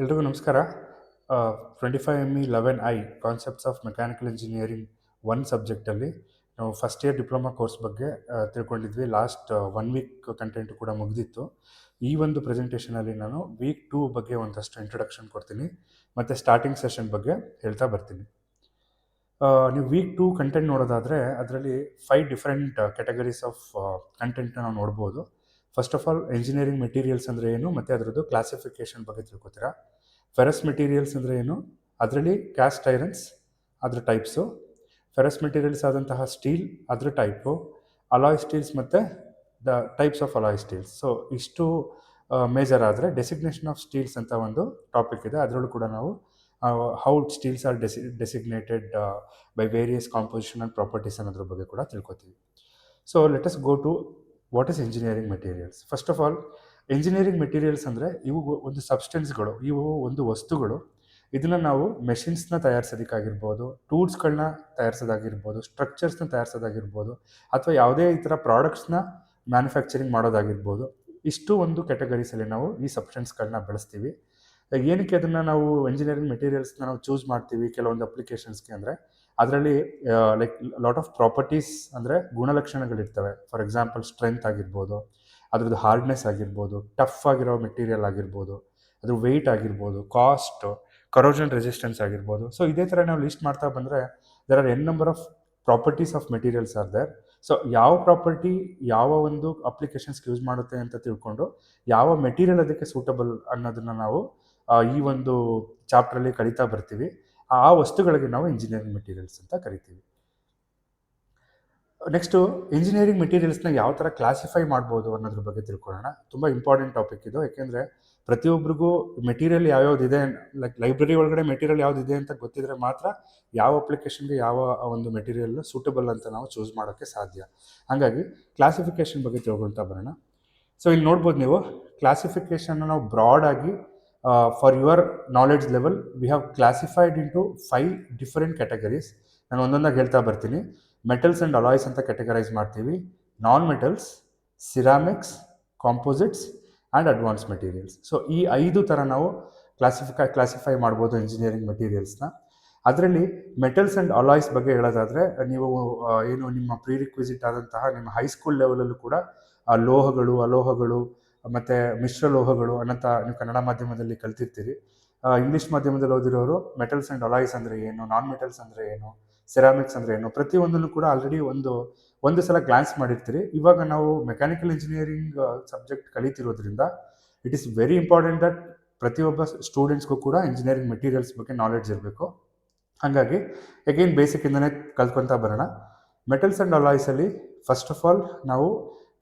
ಎಲ್ರಿಗೂ ನಮಸ್ಕಾರ. 25ME11I concepts of mechanical engineering one ಸಬ್ಜೆಕ್ಟಲ್ಲಿ ನಾವು ಫಸ್ಟ್ ಇಯರ್ ಡಿಪ್ಲೊಮಾ ಕೋರ್ಸ್ ಬಗ್ಗೆ ತಿಳ್ಕೊಂಡಿದ್ವಿ. ಲಾಸ್ಟ್ 1 ವೀಕ್ ಕಂಟೆಂಟ್ ಕೂಡ ಮುಗಿದಿತ್ತು. ಈ ಒಂದು ಪ್ರೆಸೆಂಟೇಷನಲ್ಲಿ ನಾನು ವೀಕ್ 2 ಬಗ್ಗೆ ಒಂದಷ್ಟು ಇಂಟ್ರೊಡಕ್ಷನ್ ಕೊಡ್ತೀನಿ ಮತ್ತು ಸ್ಟಾರ್ಟಿಂಗ್ ಸೆಷನ್ ಬಗ್ಗೆ ಹೇಳ್ತಾ ಬರ್ತೀನಿ. ನೀವು ವೀಕ್ 2 ಕಂಟೆಂಟ್ ನೋಡೋದಾದರೆ ಅದರಲ್ಲಿ 5 ಡಿಫ್ರೆಂಟ್ ಕ್ಯಾಟಗರೀಸ್ ಆಫ್ ಕಂಟೆಂಟ್ನ ನಾವು ನೋಡ್ಬೋದು. First of all engineering materials ಅಂದರೆ ಏನು ಮತ್ತು ಅದರದ್ದು ಕ್ಲಾಸಿಫಿಕೇಷನ್ ಬಗ್ಗೆ ತಿಳ್ಕೊತೀರಾ. ಫೆರಸ್ ಮೆಟೀರಿಯಲ್ಸ್ ಅಂದರೆ ಏನು, ಅದರಲ್ಲಿ ಕ್ಯಾಸ್ಟ್ ಐರನ್ಸ್ ಅದರ ಟೈಪ್ಸು, ಫೆರಸ್ ಮೆಟೀರಿಯಲ್ಸ್ ಆದಂತಹ ಸ್ಟೀಲ್ ಅದರ ಟೈಪು, ಅಲಾಯ್ ಸ್ಟೀಲ್ಸ್ ಮತ್ತು the types of alloy steels. So ಇಷ್ಟು ಮೇಜರ್ ಆದರೆ ಡೆಸಿಗ್ನೇಷನ್ ಆಫ್ ಸ್ಟೀಲ್ಸ್ ಅಂತ ಒಂದು ಟಾಪಿಕ್ ಇದೆ. ಅದರಲ್ಲೂ ಕೂಡ ನಾವು how steels are designated by various composition and properties ಅನ್ನೋದ್ರ ಬಗ್ಗೆ ಕೂಡ ತಿಳ್ಕೊತೀವಿ. So let us go to what is engineering materials. First of all engineering materials ಅಂದರೆ ಇವು ಒಂದು ಸಬ್ಸ್ಟೆನ್ಸ್ಗಳು, ಇವು ಒಂದು ವಸ್ತುಗಳು. ಇದನ್ನು ನಾವು ಮೆಷಿನ್ಸ್ನ ತಯಾರಿಸೋದಕ್ಕಾಗಿರ್ಬೋದು, ಟೂಲ್ಸ್ಗಳನ್ನ ತಯಾರಿಸೋದಾಗಿರ್ಬೋದು, ಸ್ಟ್ರಕ್ಚರ್ಸ್ನ ತಯಾರಿಸೋದಾಗಿರ್ಬೋದು, ಅಥವಾ ಯಾವುದೇ ಈ ಥರ ಪ್ರಾಡಕ್ಟ್ಸ್ನ ಮ್ಯಾನುಫ್ಯಾಕ್ಚರಿಂಗ್ ಮಾಡೋದಾಗಿರ್ಬೋದು. ಇಷ್ಟು ಒಂದು ಕ್ಯಾಟಗರೀಸಲ್ಲಿ ನಾವು ಈ ಸಬ್ಸ್ಟೆನ್ಸ್ಗಳನ್ನ ಬಳಸ್ತೀವಿ. ಏನಕ್ಕೆ ಅದನ್ನು ನಾವು ಎಂಜಿನಿಯರಿಂಗ್ ಮೆಟೀರಿಯಲ್ಸ್ನ ನಾವು ಚೂಸ್ ಮಾಡ್ತೀವಿ ಕೆಲವೊಂದು ಅಪ್ಲಿಕೇಶನ್ಸ್ಗೆ ಅಂದರೆ ಅದರಲ್ಲಿ ಲೈಕ್ ಲಾಟ್ ಆಫ್ ಪ್ರಾಪರ್ಟೀಸ್ ಅಂದರೆ ಗುಣಲಕ್ಷಣಗಳಿರ್ತವೆ. ಫಾರ್ ಎಕ್ಸಾಂಪಲ್ ಸ್ಟ್ರೆಂತ್ ಆಗಿರ್ಬೋದು, ಅದ್ರದ್ದು ಹಾರ್ಡ್ನೆಸ್ ಆಗಿರ್ಬೋದು, ಟಫ್ ಆಗಿರೋ ಮೆಟೀರಿಯಲ್ ಆಗಿರ್ಬೋದು, ಅದ್ರ ವೆಯ್ಟ್ ಆಗಿರ್ಬೋದು, ಕಾಸ್ಟ್, ಕರೋಷನ್ ರೆಸಿಸ್ಟೆನ್ಸ್ ಆಗಿರ್ಬೋದು. ಸೊ ಇದೇ ಥರ ನಾವು ಲಿಸ್ಟ್ ಮಾಡ್ತಾ ಬಂದರೆ there are n number of properties of materials are there. So ಯಾವ ಪ್ರಾಪರ್ಟಿ ಯಾವ ಒಂದು ಅಪ್ಲಿಕೇಶನ್ಸ್ಗೆ ಯೂಸ್ ಮಾಡುತ್ತೆ ಅಂತ ತಿಳ್ಕೊಂಡು ಯಾವ ಮೆಟೀರಿಯಲ್ ಅದಕ್ಕೆ ಸೂಟಬಲ್ ಅನ್ನೋದನ್ನು ನಾವು ಈ ಒಂದು ಚಾಪ್ಟ್ರಲ್ಲಿ ಕಲಿತಾ ಬರ್ತೀವಿ. ಆ ವಸ್ತುಗಳಿಗೆ ನಾವು ಇಂಜಿನಿಯರಿಂಗ್ ಮೆಟೀರಿಯಲ್ಸ್ ಅಂತ ಕರಿತೀವಿ. ನೆಕ್ಸ್ಟು ಇಂಜಿನಿಯರಿಂಗ್ ಮೆಟೀರಿಯಲ್ಸ್ನ ಯಾವ ಥರ ಕ್ಲಾಸಿಫೈ ಮಾಡ್ಬೋದು ಅನ್ನೋದ್ರ ಬಗ್ಗೆ ತಿಳ್ಕೊಳ್ಳೋಣ. ತುಂಬ ಇಂಪಾರ್ಟೆಂಟ್ ಟಾಪಿಕ್ ಇದು. ಯಾಕೆಂದರೆ ಪ್ರತಿಯೊಬ್ಬರಿಗೂ ಮೆಟೀರಿಯಲ್ ಯಾವ್ಯಾವುದಿದೆ, ಲೈಕ್ ಲೈಬ್ರರಿ ಒಳಗಡೆ ಮೆಟೀರಿಯಲ್ ಯಾವುದಿದೆ ಅಂತ ಗೊತ್ತಿದ್ರೆ ಮಾತ್ರ ಯಾವ ಅಪ್ಲಿಕೇಶನ್ಗೆ ಯಾವ ಒಂದು ಮೆಟೀರಿಯಲ್ ಸೂಟಬಲ್ ಅಂತ ನಾವು ಚೂಸ್ ಮಾಡೋಕ್ಕೆ ಸಾಧ್ಯ. ಹಾಗಾಗಿ ಕ್ಲಾಸಿಫಿಕೇಷನ್ ಬಗ್ಗೆ ತಿಳ್ಕೊಳ್ತಾ ಬರೋಣ. ಸೊ ಇಲ್ಲಿ ನೋಡ್ಬೋದು ನೀವು ಕ್ಲಾಸಿಫಿಕೇಷನ್ನ ನಾವು ಬ್ರಾಡ್ ಆಗಿ for your knowledge level we have classified into 5 different categories. ನಾನು ಒಂದೊಂದಾಗಿ ಹೇಳ್ತಾ ಬರ್ತೀನಿ. ಮೆಟಲ್ಸ್ ಆ್ಯಂಡ್ ಅಲಾಯ್ಸ್ ಅಂತ ಕ್ಯಾಟಗರೈಸ್ ಮಾಡ್ತೀವಿ, non metals, ceramics, composites and advance materials. So ಈ 5 ಥರ ನಾವು ಕ್ಲಾಸಿಫೈ ಮಾಡ್ಬೋದು ಇಂಜಿನಿಯರಿಂಗ್ ಮೆಟೀರಿಯಲ್ಸ್ನ. ಅದರಲ್ಲಿ ಮೆಟಲ್ಸ್ ಆ್ಯಂಡ್ ಅಲಾಯ್ಸ್ ಬಗ್ಗೆ ಹೇಳೋದಾದರೆ ನೀವು ಏನು ನಿಮ್ಮ ಪ್ರೀ ರಿಕ್ವಿಸಿಟ್ ಆದಂತಹ ನಿಮ್ಮ ಹೈಸ್ಕೂಲ್ ಲೆವೆಲಲ್ಲೂ ಕೂಡ ಲೋಹಗಳು, ಅಲೋಹಗಳು ಮತ್ತು ಮಿಶ್ರ ಲೋಹಗಳು ಅನ್ನೋಂಥ ನೀವು ಕನ್ನಡ ಮಾಧ್ಯಮದಲ್ಲಿ ಕಲ್ತಿರ್ತೀರಿ. ಇಂಗ್ಲೀಷ್ ಮಾಧ್ಯಮದಲ್ಲಿ ಓದಿರೋರು ಮೆಟಲ್ಸ್ ಆ್ಯಂಡ್ ಅಲಾಯ್ಸ್ ಅಂದರೆ ಏನು, ನಾನ್ ಮೆಟಲ್ಸ್ ಅಂದರೆ ಏನು, ಸೆರಾಮಿಕ್ಸ್ ಅಂದರೆ ಏನು, ಪ್ರತಿಯೊಂದನ್ನು ಕೂಡ ಆಲ್ರೆಡಿ ಒಂದು ಸಲ ಗ್ಲಾನ್ಸ್ ಮಾಡಿರ್ತೀರಿ. ಇವಾಗ ನಾವು ಮೆಕ್ಯಾನಿಕಲ್ ಇಂಜಿನಿಯರಿಂಗ್ ಸಬ್ಜೆಕ್ಟ್ ಕಲಿತಿರೋದ್ರಿಂದ it is very important that ಪ್ರತಿಯೊಬ್ಬ ಸ್ಟೂಡೆಂಟ್ಸ್ಗೂ ಕೂಡ ಇಂಜಿನಿಯರಿಂಗ್ ಮೆಟೀರಿಯಲ್ಸ್ ಬಗ್ಗೆ ನಾಲೆಡ್ಜ್ ಇರಬೇಕು. ಹಾಗಾಗಿ ಅಗೈನ್ ಬೇಸಿಕ್ಕಿಂದನೇ ಕಲ್ತ್ಕೊತಾ ಬರೋಣ. ಮೆಟಲ್ಸ್ ಆ್ಯಂಡ್ ಅಲಾಯ್ಸಲ್ಲಿ ಫಸ್ಟ್ ಆಫ್ ಆಲ್ ನಾವು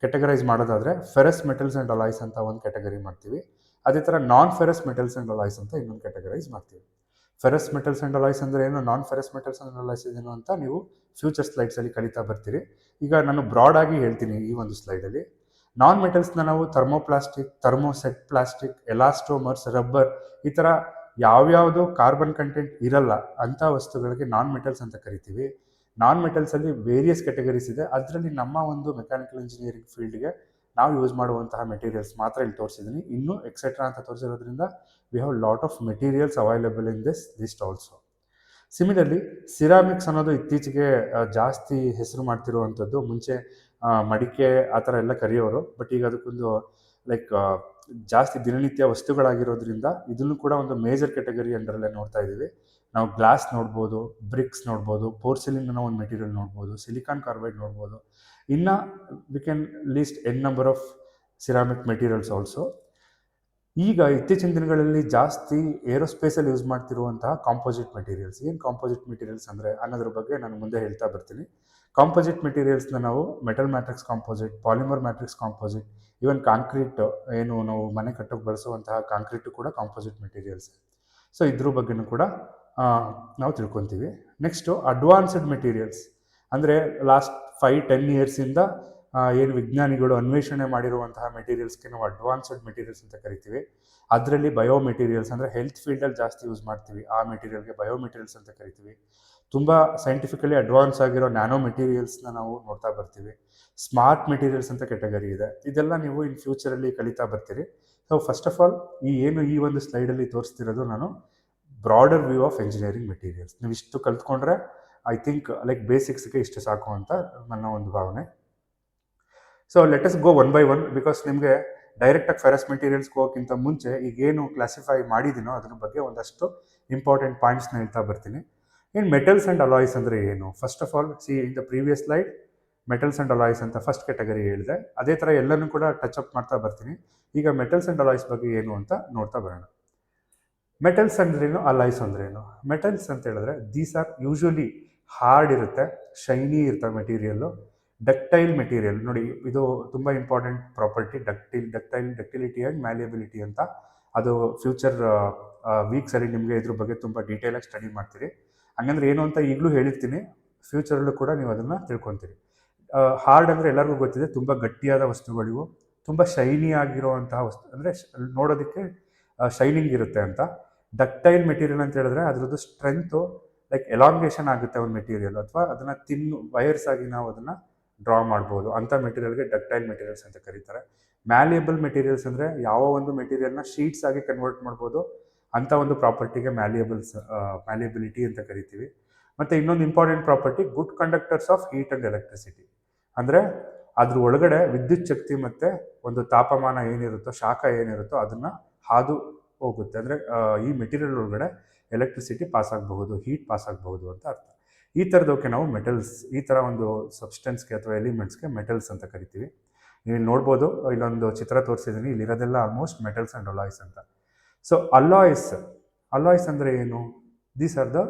ಕ್ಯಾಟಗರೈಸ್ ಮಾಡೋದಾದರೆ ಫೆರಸ್ ಮೆಟಲ್ಸ್ ಆ್ಯಂಡ್ ಅಲಾಯ್ಸ್ ಅಂತ ಒಂದು ಕ್ಯಾಟಗರಿ ಮಾಡ್ತೀವಿ. ಅದೇ ಥರ non ferrous metals and alloys ಅಂತ ಇನ್ನೊಂದು ಕ್ಯಾಟಗರೈಸ್ ಮಾಡ್ತೀವಿ. ಫೆರಸ್ ಮೆಟಲ್ಸ್ ಆ್ಯಂಡ್ ಅಲಾಯ್ಸ್ ಅಂದರೆ ಏನು, ನಾನ್ ಫೆರಸ್ ಮೆಟಲ್ಸ್ ಆ್ಯಂಡ್ ಅಲಾಯ್ಸ್ ಏನು ಅಂತ ನೀವು ಫ್ಯೂಚರ್ ಸ್ಲೈಡ್ಸಲ್ಲಿ ಕಲಿತಾ ಬರ್ತೀರಿ. ಈಗ ನಾನು ಬ್ರಾಡ್ ಆಗಿ ಹೇಳ್ತೀನಿ ಈ ಒಂದು ಸ್ಲೈಡಲ್ಲಿ. ನಾನ್ ಮೆಟಲ್ಸ್ನ ನಾವು ಥರ್ಮೋಪ್ಲಾಸ್ಟಿಕ್, ಥರ್ಮೋಸೆಟ್ ಪ್ಲಾಸ್ಟಿಕ್, ಎಲಾಸ್ಟೋಮರ್ಸ್, ರಬ್ಬರ್, ಈ ಥರ ಯಾವ್ಯಾವುದು ಕಾರ್ಬನ್ ಕಂಟೆಂಟ್ ಇರಲ್ಲ ಅಂಥ ವಸ್ತುಗಳಿಗೆ ನಾನ್ ಮೆಟಲ್ಸ್ ಅಂತ ಕರಿತೀವಿ. ನಾನ್ ಮೆಟಲ್ಸಲ್ಲಿ ವೇರಿಯಸ್ ಕ್ಯಾಟಗರೀಸ್ ಇದೆ. ಅದರಲ್ಲಿ ನಮ್ಮ ಒಂದು ಮೆಕ್ಯಾನಿಕಲ್ ಇಂಜಿನಿಯರಿಂಗ್ ಫೀಲ್ಡ್ಗೆ ನಾವು ಯೂಸ್ ಮಾಡುವಂತಹ ಮೆಟೀರಿಯಲ್ಸ್ ಮಾತ್ರ ಇಲ್ಲಿ ತೋರಿಸಿದ್ದೀನಿ. ಇನ್ನೂ ಎಕ್ಸೆಟ್ರಾ ಅಂತ ತೋರಿಸಿರೋದ್ರಿಂದ we have lot of materials available in this list also. Similarly ceramics ಅನ್ನೋದು ಇತ್ತೀಚೆಗೆ ಜಾಸ್ತಿ ಹೆಸರು ಮಾಡ್ತಿರುವಂಥದ್ದು. ಮುಂಚೆ ಮಡಿಕೆ ಆ ಥರ ಎಲ್ಲ ಕರೆಯೋರು, ಬಟ್ ಈಗ ಅದಕ್ಕೊಂದು ಲೈಕ್ ಜಾಸ್ತಿ ದಿನನಿತ್ಯ ವಸ್ತುಗಳಾಗಿರೋದ್ರಿಂದ ಇದನ್ನು ಕೂಡ ಒಂದು ಮೇಜರ್ ಕ್ಯಾಟಗರಿ ಅಂಡರಲ್ಲೇ ನೋಡ್ತಾ ಇದ್ದೀವಿ. ನಾವು ಗ್ಲಾಸ್ ನೋಡ್ಬೋದು, ಬ್ರಿಕ್ಸ್ ನೋಡ್ಬೋದು, ಪೋರ್ಸಿಲಿನ್ ಅನ್ನೋ ಒಂದು ಮೆಟೀರಿಯಲ್ ನೋಡ್ಬೋದು, ಸಿಲಿಕಾನ್ ಕಾರ್ಬೈಡ್ ನೋಡ್ಬೋದು. ಇನ್ನು we can list n number of ceramic materials also. ಈಗ ಇತ್ತೀಚಿನ ದಿನಗಳಲ್ಲಿ ಜಾಸ್ತಿ ಏರೋಸ್ಪೇಸಲ್ಲಿ ಯೂಸ್ ಮಾಡ್ತಿರುವಂತಹ ಕಾಂಪೋಸಿಟ್ ಮೆಟೀರಿಯಲ್ಸ್. ಏನು ಕಾಂಪೋಸಿಟ್ ಮೆಟೀರಿಯಲ್ಸ್ ಅಂದರೆ ಅನ್ನೋದ್ರ ಬಗ್ಗೆ ನಾನು ಮುಂದೆ ಹೇಳ್ತಾ ಬರ್ತೀನಿ. ಕಾಂಪೋಸಿಟ್ ಮೆಟೀರಿಯಲ್ಸ್ನ ನಾವು metal matrix composite, polymer matrix composite, even concrete, ಏನು ನಾವು ಮನೆ ಕಟ್ಟೋಕ್ಕೆ ಬಳಸುವಂತಹ ಕಾಂಕ್ರೀಟು ಕೂಡ ಕಾಂಪೋಸಿಟ್ ಮೆಟೀರಿಯಲ್ಸ್. ಸೊ ಇದ್ರ ಬಗ್ಗೆನೂ ಕೂಡ ನಾವು ತಿಳ್ಕೊತೀವಿ. ನೆಕ್ಸ್ಟು ಅಡ್ವಾನ್ಸ್ಡ್ ಮೆಟೀರಿಯಲ್ಸ್ ಅಂದರೆ ಲಾಸ್ಟ್ 5-10 ಇಯರ್ಸಿಂದ ಏನು ವಿಜ್ಞಾನಿಗಳು ಅನ್ವೇಷಣೆ ಮಾಡಿರುವಂತಹ ಮೆಟೀರಿಯಲ್ಸ್ಗೆ ನಾವು ಅಡ್ವಾನ್ಸ್ಡ್ ಮೆಟೀರಿಯಲ್ಸ್ ಅಂತ ಕರಿತೀವಿ. ಅದರಲ್ಲಿ ಬಯೋ ಮೆಟೀರಿಯಲ್ಸ್ ಅಂದರೆ ಹೆಲ್ತ್ ಫೀಲ್ಡಲ್ಲಿ ಜಾಸ್ತಿ ಯೂಸ್ ಮಾಡ್ತೀವಿ, ಆ ಮೆಟೀರಿಯಲ್ಗೆ ಬಯೋ ಮೆಟೀರಿಯಲ್ಸ್ ಅಂತ ಕರಿತೀವಿ. ತುಂಬ ಸೈಂಟಿಫಿಕಲಿ ಅಡ್ವಾನ್ಸ್ ಆಗಿರೋ ನ್ಯಾನೋ ಮೆಟೀರಿಯಲ್ಸ್ನ ನಾವು ನೋಡ್ತಾ ಬರ್ತೀವಿ. ಸ್ಮಾರ್ಟ್ ಮೆಟೀರಿಯಲ್ಸ್ ಅಂತ ಕ್ಯಾಟಗರಿ ಇದೆ. ಇದೆಲ್ಲ ನೀವು ಇನ್ ಫ್ಯೂಚರಲ್ಲಿ ಕಲಿತಾ ಬರ್ತೀರಿ. ಸೊ ಫಸ್ಟ್ ಆಫ್ ಆಲ್ ಈ ಒಂದು ಸ್ಲೈಡಲ್ಲಿ ತೋರಿಸ್ತಿರೋದು ನಾನು broader view of engineering materials. ನೀವು ಇಷ್ಟು ಕಲ್ತ್ಕೊಂಡ್ರೆ ಐ ಥಿಂಕ್ ಲೈಕ್ ಬೇಸಿಕ್ಸ್ಗೆ ಇಷ್ಟು ಸಾಕು ಅಂತ ನನ್ನ ಒಂದು ಭಾವನೆ. So let us go one by one, because ನಿಮಗೆ ಡೈರೆಕ್ಟಾಗಿ ಫೆರಸ್ ಮೆಟೀರಿಯಲ್ಸ್ಗೆ ಹೋಗೋಕ್ಕಿಂತ ಮುಂಚೆ ಈಗೇನು ಕ್ಲಾಸಿಫೈ ಮಾಡಿದ್ದೀನೋ ಅದ್ರ ಬಗ್ಗೆ ಒಂದಷ್ಟು ಇಂಪಾರ್ಟೆಂಟ್ ಪಾಯಿಂಟ್ಸ್ನ ಹೇಳ್ತಾ ಬರ್ತೀನಿ. ಇನ್ನು ಮೆಟಲ್ಸ್ ಆ್ಯಂಡ್ ಅಲಾಯ್ಸ್ ಅಂದರೆ ಏನು? First of all in the previous slide metals and alloys ಅಂತ ಫಸ್ಟ್ ಕ್ಯಾಟಗರಿ ಹೇಳಿದೆ. ಅದೇ ಥರ ಎಲ್ಲನೂ ಕೂಡ ಟಚ್ ಅಪ್ ಮಾಡ್ತಾ ಬರ್ತೀನಿ. ಈಗ ಮೆಟಲ್ಸ್ ಆ್ಯಂಡ್ ಅಲಾಯ್ಸ್ ಬಗ್ಗೆ ಏನು ಅಂತ ನೋಡ್ತಾ ಬರೋಣ. ಮೆಟಲ್ಸ್ ಅಂದ್ರೇನು, ಅಲಾಯ್ಸ್ ಅಂದ್ರೇನು? ಮೆಟಲ್ಸ್ ಅಂತ ಹೇಳಿದ್ರೆ ದೀಸ್ ಆರ್ ಯೂಶ್ವಲಿ ಹಾರ್ಡ್ ಇರುತ್ತೆ, ಶೈನಿ ಇರುತ್ತೆ ಮೆಟೀರಿಯಲ್ಲು, ಡಕ್ಟೈಲ್ ಮೆಟೀರಿಯಲ್. ನೋಡಿ, ಇದು ತುಂಬ important property, ductility and malleability ಅಂತ. ಅದು ಫ್ಯೂಚರ್ ವೀಕ್ಸಲ್ಲಿ ನಿಮಗೆ ಇದ್ರ ಬಗ್ಗೆ ತುಂಬ ಡೀಟೇಲಾಗಿ ಸ್ಟಡಿ ಮಾಡ್ತೀರಿ. ಹಂಗಂದ್ರೆ ಏನು ಅಂತ ಈಗಲೂ ಹೇಳಿರ್ತೀನಿ, ಫ್ಯೂಚರಲ್ಲೂ ಕೂಡ ನೀವು ಅದನ್ನು ತಿಳ್ಕೊತೀರಿ. ಹಾರ್ಡ್ ಅಂದರೆ ಎಲ್ಲರಿಗೂ ಗೊತ್ತಿದೆ, ತುಂಬ ಗಟ್ಟಿಯಾದ ವಸ್ತುಗಳಿವು, ತುಂಬ ಶೈನಿ ಆಗಿರುವಂತಹ ವಸ್ತು, ಅಂದರೆ ನೋಡೋದಕ್ಕೆ ಶೈನಿಂಗ್ ಇರುತ್ತೆ ಅಂತ. ಡಕ್ಟೈಲ್ ಮೆಟೀರಿಯಲ್ ಅಂತ ಹೇಳಿದ್ರೆ ಅದರದ್ದು ಸ್ಟ್ರೆಂತು ಲೈಕ್ ಎಲಾಂಗೇಷನ್ ಆಗುತ್ತೆ ಒಂದು ಮೆಟೀರಿಯಲ್, ಅಥವಾ ಅದನ್ನು ವೈರ್ಸ್ ಆಗಿ ನಾವು ಅದನ್ನು ಡ್ರಾ ಮಾಡ್ಬೋದು. ಅಂಥ ಮೆಟೀರಿಯಲ್ಗೆ ಡಕ್ಟೈಲ್ ಮೆಟೀರಿಯಲ್ಸ್ ಅಂತ ಕರೀತಾರೆ. ಮ್ಯಾಲಿಯಬಲ್ ಮೆಟೀರಿಯಲ್ಸ್ ಅಂದರೆ ಯಾವ ಒಂದು ಮೆಟೀರಿಯಲ್ನ ಶೀಟ್ಸ್ ಆಗಿ ಕನ್ವರ್ಟ್ ಮಾಡ್ಬೋದು, ಅಂಥ ಒಂದು ಪ್ರಾಪರ್ಟಿಗೆ ಮ್ಯಾಲಿಯಬಿಲಿಟಿ ಅಂತ ಕರಿತೀವಿ. ಮತ್ತು ಇನ್ನೊಂದು important property, good conductors of heat and electricity. ಅಂದರೆ ಅದ್ರ ಒಳಗಡೆ ವಿದ್ಯುತ್ ಶಕ್ತಿ ಮತ್ತು ಒಂದು ತಾಪಮಾನ ಏನಿರುತ್ತೋ, ಶಾಖ ಏನಿರುತ್ತೋ ಅದನ್ನು ಹಾದು ಹೋಗುತ್ತೆ. ಅಂದರೆ ಈ ಮೆಟೀರಿಯಲ್ ಒಳಗಡೆ ಎಲೆಕ್ಟ್ರಿಸಿಟಿ ಪಾಸ್ ಆಗಬಹುದು, ಹೀಟ್ ಪಾಸ್ ಆಗಬಹುದು ಅಂತ ಅರ್ಥ. ಈ ಥರದಕ್ಕೆ ನಾವು ಮೆಟಲ್ಸ್, ಈ ಥರ ಒಂದು ಸಬ್ಸ್ಟೆನ್ಸ್ಗೆ ಅಥವಾ ಎಲಿಮೆಂಟ್ಸ್ಗೆ ಮೆಟಲ್ಸ್ ಅಂತ ಕರಿತೀವಿ. ನೀವು ನೋಡ್ಬೋದು, ಇಲ್ಲೊಂದು ಚಿತ್ರ ತೋರಿಸಿದ್ದೀನಿ, ಇಲ್ಲಿರೋದೆಲ್ಲ ಆಲ್ಮೋಸ್ಟ್ ಮೆಟಲ್ಸ್ ಆ್ಯಂಡ್ ಅಲಾಯ್ಸ್ ಅಂತ. ಸೊ ಅಲಾಯ್ಸ್ ಅಂದರೆ ಏನು? ದೀಸ್ ಆರ್ ದ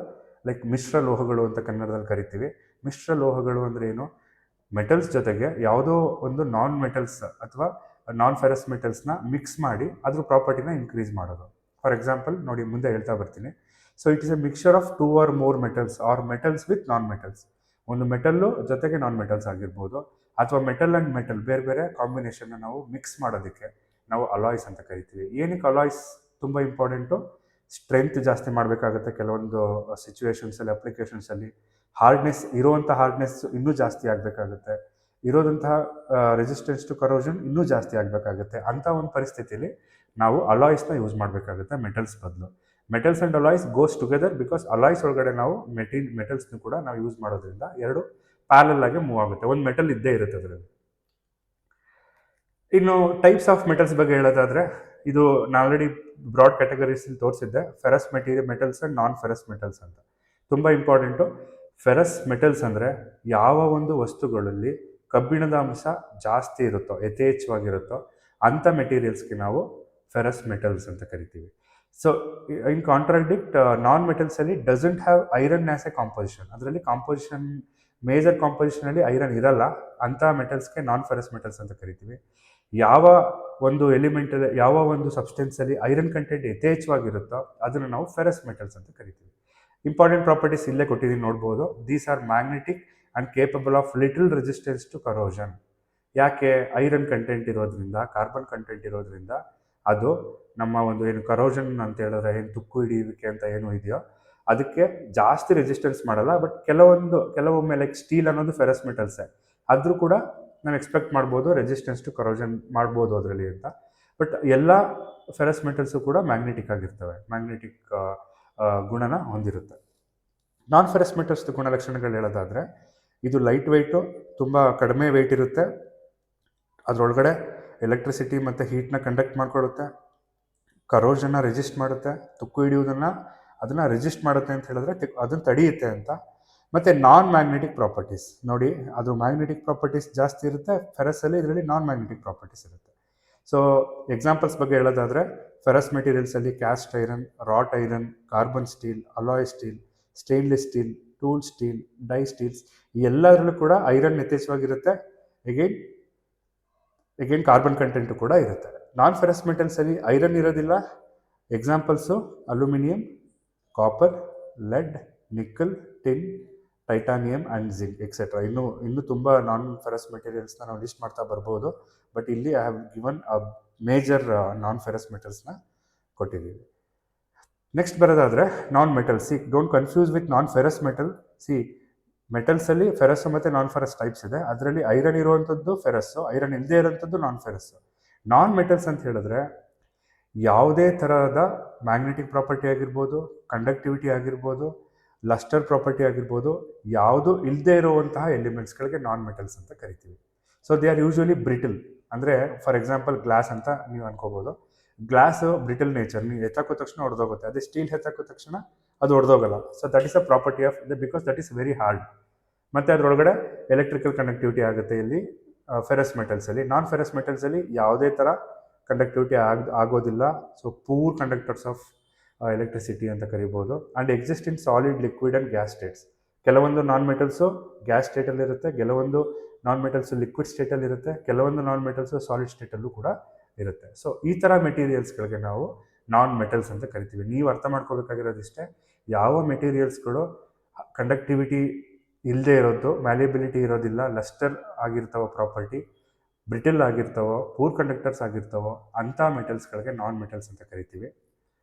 ಲೈಕ್ ಮಿಶ್ರ ಲೋಹಗಳು ಅಂತ ಕನ್ನಡದಲ್ಲಿ ಕರಿತೀವಿ. ಮಿಶ್ರ ಲೋಹಗಳು ಅಂದರೆ ಏನು? ಮೆಟಲ್ಸ್ ಜೊತೆಗೆ ಯಾವುದೋ ಒಂದು ನಾನ್ ಮೆಟಲ್ಸ್ ಅಥವಾ ನಾನ್ ಫೆರಸ್ ಮೆಟಲ್ಸ್ನ ಮಿಕ್ಸ್ ಮಾಡಿ ಅದ್ರ ಪ್ರಾಪರ್ಟಿನ ಇನ್ಕ್ರೀಸ್ ಮಾಡೋದು. ಫಾರ್ ಎಕ್ಸಾಂಪಲ್ ನೋಡಿ, ಮುಂದೆ ಹೇಳ್ತಾ ಬರ್ತೀನಿ. So it is A mixture of 2 or more metals are metals with non metals. ಒಂದು ಮೆಟಲ್ಲು ಜೊತೆಗೆ ನಾನ್ ಮೆಟಲ್ಸ್ ಆಗಿರ್ಬೋದು, ಅಥವಾ ಮೆಟಲ್ ಆ್ಯಂಡ್ ಮೆಟಲ್ ಬೇರೆ ಬೇರೆ ಕಾಂಬಿನೇಷನ್ನ ನಾವು ಮಿಕ್ಸ್ ಮಾಡೋದಕ್ಕೆ ನಾವು ಅಲಾಯ್ಸ್ ಅಂತ ಕರಿತೀವಿ. ಏನಕ್ಕೆ ಅಲಾಯ್ಸ್ ತುಂಬ ಇಂಪಾರ್ಟೆಂಟು? ಸ್ಟ್ರೆಂತ್ ಜಾಸ್ತಿ ಮಾಡಬೇಕಾಗುತ್ತೆ ಕೆಲವೊಂದು ಸಿಚುವೇಶನ್ಸಲ್ಲಿ, ಅಪ್ಲಿಕೇಶನ್ಸಲ್ಲಿ. ಹಾರ್ಡ್ನೆಸ್ ಇನ್ನೂ ಜಾಸ್ತಿ ಆಗಬೇಕಾಗುತ್ತೆ, ಇರೋದಂತಹ ರೆಸಿಸ್ಟೆನ್ಸ್ ಟು ಕರೋಷನ್ ಇನ್ನೂ ಜಾಸ್ತಿ ಆಗಬೇಕಾಗುತ್ತೆ. ಅಂಥ ಒಂದು ಪರಿಸ್ಥಿತಿಯಲ್ಲಿ ನಾವು ಅಲಾಯ್ಸ್ನ ಯೂಸ್ ಮಾಡಬೇಕಾಗುತ್ತೆ ಮೆಟಲ್ಸ್ ಬದಲು. Metals and alloys goes together, because alloys ಒಳಗಡೆ ನಾವು ಮೆಟಲ್ಸ್ನು ಕೂಡ ನಾವು ಯೂಸ್ ಮಾಡೋದ್ರಿಂದ ಎರಡು ಪ್ಯಾರಲ್ ಆಗಿ ಮೂವ್ ಆಗುತ್ತೆ. ಒಂದು ಮೆಟಲ್ ಇದ್ದೇ ಇರುತ್ತೆ ಅದರಲ್ಲಿ. ಇನ್ನು ಟೈಪ್ಸ್ ಆಫ್ ಮೆಟಲ್ಸ್ ಬಗ್ಗೆ ಹೇಳೋದಾದರೆ, ಇದು ನಾನು ಆಲ್ರೆಡಿ ಬ್ರಾಡ್ ಕ್ಯಾಟಗರೀಸಲ್ಲಿ ತೋರಿಸಿದ್ದೆ, ferrous metals and non ferrous metals ಅಂತ. ತುಂಬ ಇಂಪಾರ್ಟೆಂಟು. ಫೆರಸ್ ಮೆಟಲ್ಸ್ ಅಂದರೆ ಯಾವ ಒಂದು ವಸ್ತುಗಳಲ್ಲಿ ಕಬ್ಬಿಣದ ಅಂಶ ಜಾಸ್ತಿ ಇರುತ್ತೋ, ಯಥೇಚ್ಛವಾಗಿರುತ್ತೋ ಅಂಥ ಮೆಟೀರಿಯಲ್ಸ್ಗೆ ನಾವು ಫೆರಸ್ ಮೆಟಲ್ಸ್ ಅಂತ ಕರಿತೀವಿ. ಸೊ ಇನ್ ಕಾಂಟ್ರಾಡಿಕ್ಟ್, ನಾನ್ ಮೆಟಲ್ಸಲ್ಲಿ doesn't have iron as a composition. ಅದರಲ್ಲಿ ಮೇಜರ್ ಕಾಂಪೋಸಿಷನಲ್ಲಿ ಐರನ್ ಇರಲ್ಲ, ಅಂಥ ಮೆಟಲ್ಸ್ಗೆ ನಾನ್ ಫೆರಸ್ ಮೆಟಲ್ಸ್ ಅಂತ ಕರಿತೀವಿ. ಯಾವ ಒಂದು ಎಲಿಮೆಂಟಲ್ಲಿ, ಯಾವ ಒಂದು ಸಬ್ಸ್ಟೆನ್ಸಲ್ಲಿ ಐರನ್ ಕಂಟೆಂಟ್ ಯಥೇಚ್ಛವಾಗಿರುತ್ತೋ ಅದನ್ನು ನಾವು ಫೆರಸ್ ಮೆಟಲ್ಸ್ ಅಂತ ಕರಿತೀವಿ. ಇಂಪಾರ್ಟೆಂಟ್ ಪ್ರಾಪರ್ಟೀಸ್ ಇಲ್ಲೇ ಕೊಟ್ಟಿದ್ದೀನಿ, ನೋಡ್ಬೋದು. These are magnetic and capable of little resistance to corrosion. ಯಾಕೆ? ಐರನ್ ಕಂಟೆಂಟ್ ಇರೋದ್ರಿಂದ, ಕಾರ್ಬನ್ ಕಂಟೆಂಟ್ ಇರೋದ್ರಿಂದ ಅದು ನಮ್ಮ ಒಂದು ಏನು ಕರೋಷನ್ ಅಂತ ಹೇಳಿದ್ರೆ, ಏನು ತುಕ್ಕು ಹಿಡಿಯುವಿಕೆ ಅಂತ ಏನು ಇದೆಯೋ ಅದಕ್ಕೆ ಜಾಸ್ತಿ ರೆಸಿಸ್ಟೆನ್ಸ್ ಮಾಡಲ್ಲ. ಬಟ್ ಕೆಲವೊಮ್ಮೆ ಲೈಕ್ ಸ್ಟೀಲ್ ಅನ್ನೋದು ಫೆರಸ್ ಮೆಟಲ್ಸೇ, ಆದರೂ ಕೂಡ ನಾವು ಎಕ್ಸ್ಪೆಕ್ಟ್ ಮಾಡ್ಬೋದು ರೆಸಿಸ್ಟೆನ್ಸ್ ಟು ಕರೋಷನ್ ಮಾಡ್ಬೋದು ಅದರಲ್ಲಿ ಅಂತ. ಬಟ್ ಎಲ್ಲ ಫೆರಸ್ ಮೆಟಲ್ಸು ಕೂಡ ಮ್ಯಾಗ್ನೆಟಿಕ್ ಆಗಿರ್ತವೆ, ಮ್ಯಾಗ್ನೆಟಿಕ್ ಗುಣನ ಹೊಂದಿರುತ್ತೆ. ನಾನ್ ಫೆರಸ್ ಮೆಟಲ್ಸ್ದು ಗುಣಲಕ್ಷಣಗಳು ಹೇಳೋದಾದರೆ, ಇದು ಲೈಟ್ ವೆಯ್ಟು, ತುಂಬ ಕಡಿಮೆ ವೆಯ್ಟ್ ಇರುತ್ತೆ, ಅದರೊಳಗಡೆ ಎಲೆಕ್ಟ್ರಿಸಿಟಿ ಮತ್ತು ಹೀಟ್ನ ಕಂಡಕ್ಟ್ ಮಾಡಿಕೊಡುತ್ತೆ, ಕರೋಷನ್ನ ರೆಸಿಸ್ಟ್ ಮಾಡುತ್ತೆ, ತುಕ್ಕು ಹಿಡಿಯೋದನ್ನು ಅದನ್ನು ರೆಸಿಸ್ಟ್ ಮಾಡುತ್ತೆ ಅಂತ ಹೇಳಿದ್ರೆ ಅದನ್ನು ತಡೆಯುತ್ತೆ ಅಂತ. ಮತ್ತು ನಾನ್ ಮ್ಯಾಗ್ನೆಟಿಕ್ ಪ್ರಾಪರ್ಟೀಸ್ ನೋಡಿ, ಅದು ಮ್ಯಾಗ್ನೆಟಿಕ್ ಪ್ರಾಪರ್ಟೀಸ್ ಜಾಸ್ತಿ ಇರುತ್ತೆ ಫೆರಸಲ್ಲಿ, ಇದರಲ್ಲಿ ನಾನ್ ಮ್ಯಾಗ್ನೆಟಿಕ್ ಪ್ರಾಪರ್ಟೀಸ್ ಇರುತ್ತೆ. ಸೊ ಎಕ್ಸಾಂಪಲ್ಸ್ ಬಗ್ಗೆ ಹೇಳೋದಾದರೆ, ಫೆರಸ್ ಮೆಟೀರಿಯಲ್ಸಲ್ಲಿ cast iron, wrought iron, carbon steel, alloy steel, stainless steel, tool steel, die steels, ಈ ಎಲ್ಲದರಲ್ಲೂ ಕೂಡ ಐರನ್ ಯಥೇಚ್ಛವಾಗಿರುತ್ತೆ. ಎಗೇನ್ ಕಾರ್ಬನ್ ಕಂಟೆಂಟು ಕೂಡ ಇರುತ್ತೆ. ನಾನ್ ಫೆರಸ್ ಮೆಟಲ್ಸಲ್ಲಿ ಐರನ್ ಇರೋದಿಲ್ಲ. Examples aluminium, copper, lead, nickel, tin, titanium and zinc etcetera. ಇನ್ನೂ ತುಂಬ ನಾನ್ ಫೆರಸ್ ಮೆಟೀರಿಯಲ್ಸ್ನ ನಾವು ಲಿಸ್ಟ್ ಮಾಡ್ತಾ ಬರ್ಬೋದು. ಬಟ್ ಇಲ್ಲಿ I have given a major non ferrous ಮೆಟಲ್ಸ್ನ ಕೊಟ್ಟಿದ್ದೀವಿ. ನೆಕ್ಸ್ಟ್ ಬರೋದಾದರೆ non metals. Don't confuse with non ferrous metal. ಮೆಟಲ್ಸಲ್ಲಿ ಫೆರಸ್ಸು ಮತ್ತು ನಾನ್ ಫೆರಸ್ ಟೈಪ್ಸ್ ಇದೆ. ಅದರಲ್ಲಿ ಐರನ್ ಇರುವಂಥದ್ದು ಫೆರಸ್ಸು, ಐರನ್ ಇಲ್ಲದೆ ಇರೋಂಥದ್ದು ನಾನ್ ಫೆರಸ್ಸು. ನಾನ್ ಮೆಟಲ್ಸ್ ಅಂತ ಹೇಳಿದ್ರೆ ಯಾವುದೇ ಥರದ ಮ್ಯಾಗ್ನೆಟಿಕ್ ಪ್ರಾಪರ್ಟಿ ಆಗಿರ್ಬೋದು, ಕಂಡಕ್ಟಿವಿಟಿ ಆಗಿರ್ಬೋದು, ಲಸ್ಟರ್ ಪ್ರಾಪರ್ಟಿ ಆಗಿರ್ಬೋದು, ಯಾವುದು ಇಲ್ಲದೆ ಇರುವಂತಹ ಎಲಿಮೆಂಟ್ಸ್ಗಳಿಗೆ ನಾನ್ ಮೆಟಲ್ಸ್ ಅಂತ ಕರಿತೀವಿ. So they are usually brittle. ಅಂದರೆ ಫಾರ್ ಎಕ್ಸಾಂಪಲ್ ಗ್ಲಾಸ್ ಅಂತ ನೀವು ಅನ್ಕೋಬೋದು. ಗ್ಲಾಸ್ ಬ್ರಿಟಲ್ ನೇಚರ್, ನೀವು ಎತ್ತಾಕೋ ತಕ್ಷಣ ಹೊಡೆದೋಗುತ್ತೆ. ಅದೇ ಸ್ಟೀಲ್ ಎತ್ತಾಕೋ ತಕ್ಷಣ ಅದು ಹೊಡೆದೋಗಲ್ಲ. So that is a property of because that is very hard. ಮತ್ತು ಅದರೊಳಗಡೆ ಎಲೆಕ್ಟ್ರಿಕಲ್ ಕಂಡಕ್ಟಿವಿಟಿ ಆಗುತ್ತೆ ಇಲ್ಲಿ ಫೆರಸ್ ಮೆಟಲ್ಸಲ್ಲಿ. ನಾನ್ ಫೆರಸ್ ಮೆಟಲ್ಸಲ್ಲಿ ಯಾವುದೇ ಥರ ಕಂಡಕ್ಟಿವಿಟಿ ಆಗೋದಿಲ್ಲ. So poor conductors of electricity ಅಂತ ಕರಿಬೋದು. And exist in solid, liquid and gas States. ಕೆಲವೊಂದು ನಾನ್ ಮೆಟಲ್ಸು ಗ್ಯಾಸ್ ಸ್ಟೇಟಲ್ಲಿರುತ್ತೆ, ಕೆಲವೊಂದು ನಾನ್ ಮೆಟಲ್ಸು ಲಿಕ್ವಿಡ್ ಸ್ಟೇಟಲ್ಲಿರುತ್ತೆ, ಕೆಲವೊಂದು ನಾನ್ ಮೆಟಲ್ಸು ಸಾಲಿಡ್ ಸ್ಟೇಟಲ್ಲೂ ಕೂಡ ಇರುತ್ತೆ. ಸೊ ಈ ಥರ ಮೆಟೀರಿಯಲ್ಸ್ಗಳಿಗೆ ನಾವು ನಾನ್ ಮೆಟಲ್ಸ್ ಅಂತ ಕರಿತೀವಿ. ನೀವು ಅರ್ಥ ಮಾಡ್ಕೋಬೇಕಾಗಿರೋದಿಷ್ಟೇ, ಯಾವ ಮೆಟೀರಿಯಲ್ಸ್ಗಳು ಕಂಡಕ್ಟಿವಿಟಿ ಇಲ್ಲದೆ ಇರೋದು, ಮ್ಯಾಲಿಬಿಲಿಟಿ ಇರೋದಿಲ್ಲ, ಲಸ್ಟರ್ ಆಗಿರ್ತಾವ ಪ್ರಾಪರ್ಟಿ, ಬ್ರಿಟಲ್ ಆಗಿರ್ತಾವೋ, ಪೂರ್ ಕಂಡಕ್ಟರ್ಸ್ ಆಗಿರ್ತಾವೋ ಅಂಥ ಮೆಟಲ್ಸ್ಗಳಿಗೆ ನಾನ್ ಮೆಟಲ್ಸ್ ಅಂತ ಕರಿತೀವಿ.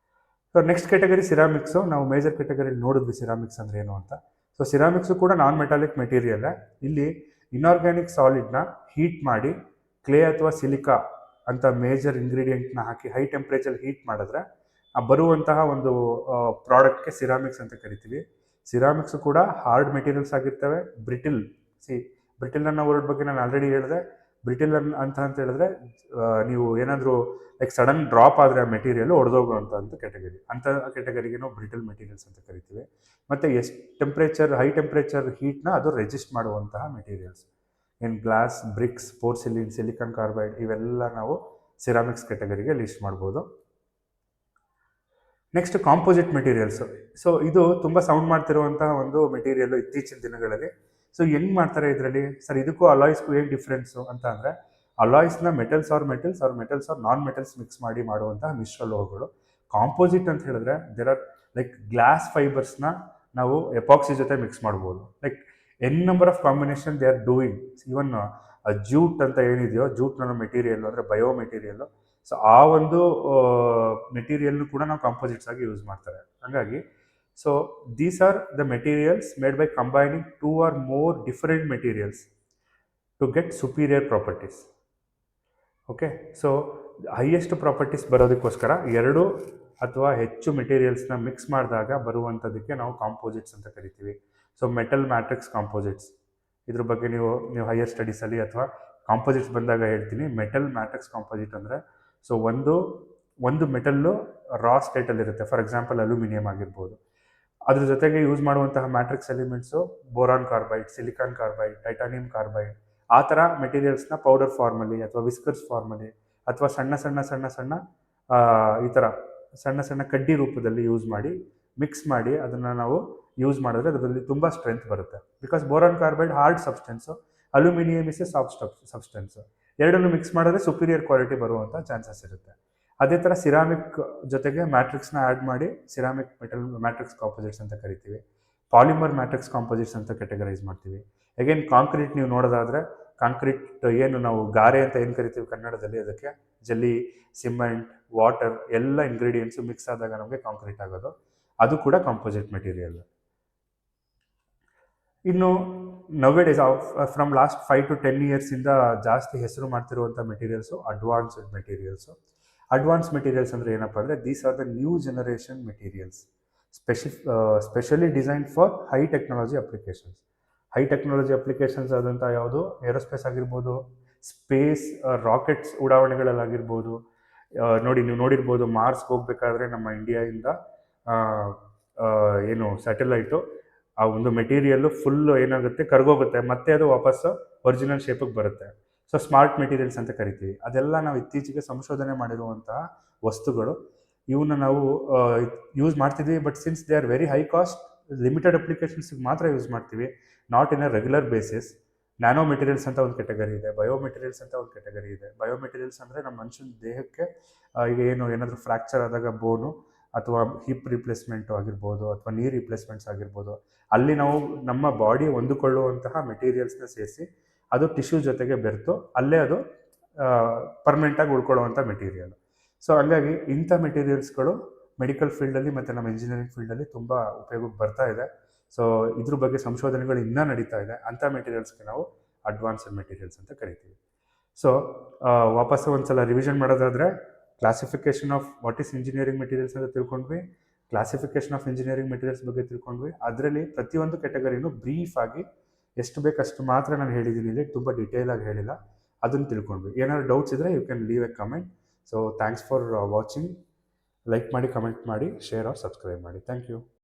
So next category ceramics. ನಾವು ಮೇಜರ್ ಕ್ಯಾಟಗರಿಯಲ್ಲಿ ನೋಡಿದ್ವಿ ಸಿರಾಮಿಕ್ಸ್ ಅಂದರೆ ಏನು ಅಂತ. ಸೊ ಸಿರಾಮಿಕ್ಸು ಕೂಡ ನಾನ್ ಮೆಟಾಲಿಕ್ ಮೆಟೀರಿಯಲ್ಲೇ. ಇಲ್ಲಿ ಇನ್ಆರ್ಗ್ಯಾನಿಕ್ ಸಾಲಿಡ್ನ ಹೀಟ್ ಮಾಡಿ ಕ್ಲೇ ಅಥವಾ ಸಿಲಿಕಾ ಅಂತ ಮೇಜರ್ ಇಂಗ್ರೀಡಿಯೆಂಟ್ನ ಹಾಕಿ ಹೈ ಟೆಂಪ್ರೇಚರ್ ಹೀಟ್ ಮಾಡಿದ್ರೆ ಬರುವಂತಹ ಒಂದು ಪ್ರಾಡಕ್ಟ್ಗೆ ಸಿರಾಮಿಕ್ಸ್ ಅಂತ ಕರಿತೀವಿ. ಸಿರಾಮಿಕ್ಸು ಕೂಡ ಹಾರ್ಡ್ ಮೆಟೀರಿಯಲ್ಸ್ ಆಗಿರ್ತವೆ. ಬ್ರಿಟಿಲ್, ಬ್ರಿಟಿಲ್ ಅನ್ನೋ ವರ್ಡ್ ಬಗ್ಗೆ ನಾನು ಆಲ್ರೆಡಿ ಹೇಳಿದೆ. ಬ್ರಿಟಿಲ್ ಅಂತ ಹೇಳಿದ್ರೆ ನೀವು ಏನಾದರೂ ಲೈಕ್ ಸಡನ್ ಡ್ರಾಪ್ ಆದರೆ ಆ ಮೆಟೀರಿಯಲ್ ಹೊಡೆದೋಗುವಂಥ ಕ್ಯಾಟಗರಿ, ಅಂಥ ಕ್ಯಾಟಗರಿಗೆ ನಾವು ಬ್ರಿಟಲ್ ಮೆಟೀರಿಯಲ್ಸ್ ಅಂತ ಕರಿತೀವಿ. ಮತ್ತು ಎಷ್ಟು ಟೆಂಪ್ರೇಚರ್, ಹೈ ಟೆಂಪ್ರೇಚರ್ ಹೀಟ್ನ ಅದು ರೆಸಿಸ್ಟ್ ಮಾಡುವಂತಹ ಮೆಟೀರಿಯಲ್ಸ್. ಏನು glass, bricks, porcelain, silicon carbide ಇವೆಲ್ಲ ನಾವು ಸಿರಾಮಿಕ್ಸ್ ಕ್ಯಾಟಗರಿಗೆ ಲಿಸ್ಟ್ ಮಾಡ್ಬೋದು. Next composite materials. ಸೊ ಇದು ತುಂಬ ಸೌಂಡ್ ಮಾಡ್ತಿರುವಂತಹ ಒಂದು ಮೆಟೀರಿಯಲ್ಲು ಇತ್ತೀಚಿನ ದಿನಗಳಲ್ಲಿ. ಸೊ ಹೆಂಗೆ ಮಾಡ್ತಾರೆ ಇದರಲ್ಲಿ? ಸರ್ ಇದಕ್ಕೂ ಅಲಾಯ್ಸ್ಗೂ ಏನು ಡಿಫ್ರೆನ್ಸು ಅಂತ ಅಂದರೆ, ಅಲಾಯ್ಸ್ನ metals or non metals mix ಮಾಡಿ ಮಾಡುವಂತಹ ಮಿಶ್ರಲೋಹಗಳು. ಕಾಂಪೋಸಿಟ್ ಅಂತ ಹೇಳಿದ್ರೆ ದೇರ್ ಆರ್ ಲೈಕ್ ಗ್ಲಾಸ್ ಫೈಬರ್ಸ್ನ ನಾವು ಎಪಾಕ್ಸಿ ಜೊತೆ ಮಿಕ್ಸ್ ಮಾಡ್ಬೋದು. Like n number of combination they are doing. Even jute ಅಂತ ಏನಿದೆಯೋ, ಜೂಟ್ನ ಮೆಟೀರಿಯಲ್ ಅಂದರೆ ಬಯೋ ಮೆಟೀರಿಯಲ್ಲು. ಸೊ ಆ ಒಂದು ಮೆಟೀರಿಯಲ್ನು ಕೂಡ ನಾವು ಕಾಂಪೋಸಿಟ್ಸ್ ಆಗಿ ಯೂಸ್ ಮಾಡ್ತಾರೆ. ಹಾಗಾಗಿ so these are the materials made by combining 2 or more different materials to get superior properties. Okay, so highest properties ಬರೋದಕ್ಕೋಸ್ಕರ 2 ಅಥವಾ ಹೆಚ್ಚು ಮೆಟೀರಿಯಲ್ಸ್ನ ಮಿಕ್ಸ್ ಮಾಡಿದಾಗ ಬರುವಂಥದ್ದಕ್ಕೆ ನಾವು ಕಾಂಪೋಸಿಟ್ಸ್ ಅಂತ ಕರಿತೀವಿ. ಸೊ ಮೆಟಲ್ ಮ್ಯಾಟ್ರಿಕ್ಸ್ ಕಾಂಪೋಸಿಟ್ಸ್, ಇದ್ರ ಬಗ್ಗೆ ನೀವು ಹೈಯರ್ ಸ್ಟಡೀಸಲ್ಲಿ ಅಥವಾ ಕಾಂಪೋಸಿಟ್ಸ್ ಬಂದಾಗ ಹೇಳ್ತೀನಿ. ಮೆಟಲ್ ಮ್ಯಾಟ್ರಿಕ್ಸ್ ಕಾಂಪೋಸಿಟ್ ಅಂದರೆ ಸೊ ಒಂದು ಮೆಟಲ್ಲು ರಾ ಸ್ಟೇಟಲ್ಲಿರುತ್ತೆ. ಫಾರ್ ಎಕ್ಸಾಂಪಲ್ ಅಲ್ಯೂಮಿನಿಯಂ ಆಗಿರ್ಬೋದು. ಅದ್ರ ಜೊತೆಗೆ ಯೂಸ್ ಮಾಡುವಂತಹ matrix elements boron carbide, silicon carbide, titanium carbide, ಆ ಥರ ಮೆಟೀರಿಯಲ್ಸ್ನ ಪೌಡರ್ ಫಾರ್ಮಲ್ಲಿ ಅಥವಾ ವಿಸ್ಕರ್ಸ್ ಫಾರ್ಮಲ್ಲಿ ಅಥವಾ ಸಣ್ಣ ಈ ಥರ ಸಣ್ಣ ಕಡ್ಡಿ ರೂಪದಲ್ಲಿ ಯೂಸ್ ಮಾಡಿ ಮಿಕ್ಸ್ ಮಾಡಿ ಅದನ್ನು ನಾವು ಯೂಸ್ ಮಾಡಿದ್ರೆ ಅದರಲ್ಲಿ ತುಂಬ ಸ್ಟ್ರೆಂತ್ ಬರುತ್ತೆ. Because boron carbide hard substance, aluminium is A soft substance. ಎರಡನ್ನು ಮಿಕ್ಸ್ ಮಾಡಿದ್ರೆ ಸುಪೀರಿಯರ್ ಕ್ವಾಲಿಟಿ ಬರುವಂಥ ಚಾನ್ಸಸ್ ಇರುತ್ತೆ. ಅದೇ ಥರ ಸಿರಾಮಿಕ್ ಜೊತೆಗೆ ಮ್ಯಾಟ್ರಿಕ್ಸ್ನ ಆ್ಯಡ್ ಮಾಡಿ ಸಿರಾಮಿಕ್ ಮೆಟಲ್ ಮ್ಯಾಟ್ರಿಕ್ಸ್ ಕಾಂಪೋಸಿಟ್ಸ್ ಅಂತ ಕರಿತೀವಿ. ಪಾಲಿಮರ್ ಮ್ಯಾಟ್ರಿಕ್ಸ್ ಕಾಂಪೋಸಿಟ್ಸ್ ಅಂತ ಕ್ಯಾಟಗರೈಸ್ ಮಾಡ್ತೀವಿ. ಅಗೇನ್ ಕಾಂಕ್ರೀಟ್ ನೀವು ನೋಡೋದಾದರೆ, ಕಾಂಕ್ರೀಟ್ ಏನು ನಾವು ಗಾರೆ ಅಂತ ಏನು ಕರಿತೀವಿ ಕನ್ನಡದಲ್ಲಿ, ಅದಕ್ಕೆ ಜಲ್ಲಿ, ಸಿಮೆಂಟ್, ವಾಟರ್ ಎಲ್ಲ ಇಂಗ್ರೀಡಿಯೆಂಟ್ಸು ಮಿಕ್ಸ್ ಆದಾಗ ನಮಗೆ ಕಾಂಕ್ರೀಟ್ ಆಗೋದು, ಅದು ಕೂಡ ಕಾಂಪೋಸಿಟ್ ಮೆಟೀರಿಯಲ್. ಇನ್ನು ನೌವೇಡೇಸ್ ಫ್ರಮ್ ಲಾಸ್ಟ್ 5 to 10 yearsಯಿಂದ ಜಾಸ್ತಿ ಹೆಸರು ಮಾಡ್ತಿರುವಂಥ materials advanced materials. Advance materials ಅಂದರೆ ಏನಪ್ಪ ಅಂದರೆ, these are the new generation materials specially design for high technology applications. High technology applications ಆದಂಥ ಯಾವುದು ಏರೋಸ್ಪೇಸ್ ಆಗಿರ್ಬೋದು, ಸ್ಪೇಸ್ ರಾಕೆಟ್ಸ್ ಉಡಾವಣೆಗಳಲ್ಲಾಗಿರ್ಬೋದು. ನೋಡಿ, ನೀವು ನೋಡಿರ್ಬೋದು, ಮಾರ್ಸ್ಗೆ ಹೋಗ್ಬೇಕಾದ್ರೆ ನಮ್ಮ ಇಂಡಿಯಾದಿಂದ ಏನು ಸ್ಯಾಟಲೈಟು ಆ ಒಂದು ಮೆಟೀರಿಯಲ್ಲು ಫುಲ್ಲು ಏನಾಗುತ್ತೆ, ಕರ್ಗೋಗುತ್ತೆ, ಮತ್ತೆ ಅದು ವಾಪಸ್ಸು ಒರಿಜಿನಲ್ ಶೇಪಿಗೆ ಬರುತ್ತೆ. ಸೊ ಸ್ಮಾರ್ಟ್ ಮೆಟೀರಿಯಲ್ಸ್ ಅಂತ ಕರಿತೀವಿ. ಅದೆಲ್ಲ ನಾವು ಇತ್ತೀಚೆಗೆ ಸಂಶೋಧನೆ ಮಾಡಿರುವಂತಹ ವಸ್ತುಗಳು. ಇವನ್ನ ನಾವು ಯೂಸ್ ಮಾಡ್ತಿದ್ವಿ, but since they are very high cost, limited ಅಪ್ಲಿಕೇಶನ್ಸ್ಗೆ ಮಾತ್ರ ಯೂಸ್ ಮಾಡ್ತೀವಿ, not in a regular basis. Nano materials ಅಂತ ಒಂದು ಕ್ಯಾಟಗರಿ ಇದೆ, ಬಯೋ ಮೆಟೀರಿಯಲ್ಸ್ ಅಂತ ಒಂದು ಕ್ಯಾಟಗರಿ ಇದೆ. ಬಯೋ ಮೆಟೀರಿಯಲ್ಸ್ ಅಂದರೆ ನಮ್ಮ ಮನುಷ್ಯನ ದೇಹಕ್ಕೆ ಈಗ ಏನಾದರೂ ಫ್ರ್ಯಾಕ್ಚರ್ ಆದಾಗ ಬೋನು ಅಥವಾ ಹಿಪ್ ರಿಪ್ಲೇಸ್ಮೆಂಟು ಆಗಿರ್ಬೋದು ಅಥವಾ ನೀ ರಿಪ್ಲೇಸ್ಮೆಂಟ್ಸ್ ಆಗಿರ್ಬೋದು, ಅಲ್ಲಿ ನಾವು ನಮ್ಮ ಬಾಡಿ ಹೊಂದಿಕೊಳ್ಳುವಂತಹ ಮೆಟೀರಿಯಲ್ಸ್ನ ಸೇರಿಸಿ ಅದು ಟಿಶ್ಯೂ ಜೊತೆಗೆ ಬೆರೆತು ಅಲ್ಲೇ ಅದು ಪರ್ಮನೆಂಟಾಗಿ ಉಳ್ಕೊಳ್ಳುವಂಥ ಮೆಟೀರಿಯಲ್. ಸೊ ಹಂಗಾಗಿ ಇಂಥ ಮೆಟೀರಿಯಲ್ಸ್ಗಳು ಮೆಡಿಕಲ್ ಫೀಲ್ಡಲ್ಲಿ ಮತ್ತು ನಮ್ಮ ಇಂಜಿನಿಯರಿಂಗ್ ಫೀಲ್ಡಲ್ಲಿ ತುಂಬ ಉಪಯೋಗಕ್ಕೆ ಬರ್ತಾ ಇದೆ. ಸೊ ಇದ್ರ ಬಗ್ಗೆ ಸಂಶೋಧನೆಗಳು ಇನ್ನೂ ನಡೀತಾ ಇದೆ. ಅಂಥ ಮೆಟೀರಿಯಲ್ಸ್ಗೆ ನಾವು ಅಡ್ವಾನ್ಸ್ಡ್ ಮೆಟೀರಿಯಲ್ಸ್ ಅಂತ ಕರಿತೀವಿ. ಸೊ ವಾಪಸ್ಸು ಒಂದು ಸಲ ರಿವಿಷನ್ ಮಾಡೋದಾದರೆ, classification of what is engineering materials ಅಂತ ತಿಳ್ಕೊಂಡ್ವಿ, ಕ್ಲಾಸಿಫಿಕೇಶನ್ ಆಫ್ ಇಂಜಿನಿಯರಿಂಗ್ ಮೆಟೀರಿಯಲ್ಸ್ ಬಗ್ಗೆ ತಿಳ್ಕೊಂಡ್ವಿ. ಅದರಲ್ಲಿ ಪ್ರತಿಯೊಂದು ಕೆಟಗರಿನೂ ಬ್ರೀಫ್ ಆಗಿ ಎಷ್ಟು ಬೇಕಷ್ಟು ಮಾತ್ರ ನಾನು ಹೇಳಿದ್ದೀನಿ, ಇಲ್ಲಿ ತುಂಬ ಡಿಟೇಲ್ ಆಗಿ ಹೇಳಿಲ್ಲ. ಅದನ್ನು ತಿಳ್ಕೊಂಡ್ವಿ. ಏನಾದ್ರು ಡೌಟ್ಸ್ ಇದ್ದರೆ you can leave a comment. So thanks for watching. Like ಮಾಡಿ, ಕಮೆಂಟ್ ಮಾಡಿ, ಶೇರ್ ಆರ್ ಸಬ್ಸ್ಕ್ರೈಬ್ ಮಾಡಿ. Thank you.